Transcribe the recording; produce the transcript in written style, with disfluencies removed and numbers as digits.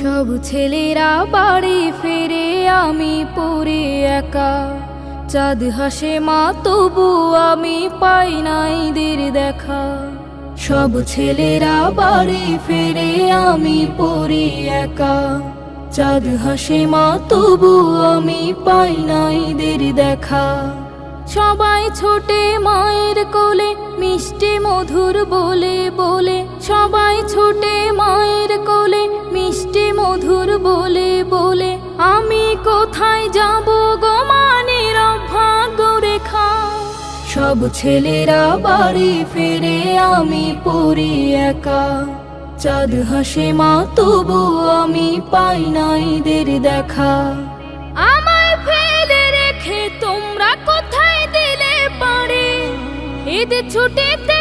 সব ছেলেরা বাড়ি ফিরে আমি পড়ে একা। চাঁদ হাসে মা তবু আমি পাই না ঈদের দেখা। সব ছেলেরা বাড়ি ফিরে আমি পড়ে একা। চাঁদ হাসে মা তবু আমি পাই না ঈদের দেখা। সবাই ছোটে মায়ের কোলে মিষ্টি মধুর বলে বলে। সবাই ছোটে মায়ের কোলে মিষ্টি মধুর বলে বলে। আমি কোথায় যাব গো মা নীরব ভাগ্য রেখা। সব ছেলেরা বাড়ি ফিরে আমি পড়ি একা। চাঁদ হাসে মা তবু আমি পাই না ঈদের দেখা। আমায় ফেলে রেখে তোমরা কোথায় দিলে পারে ঈদ ছুটিতে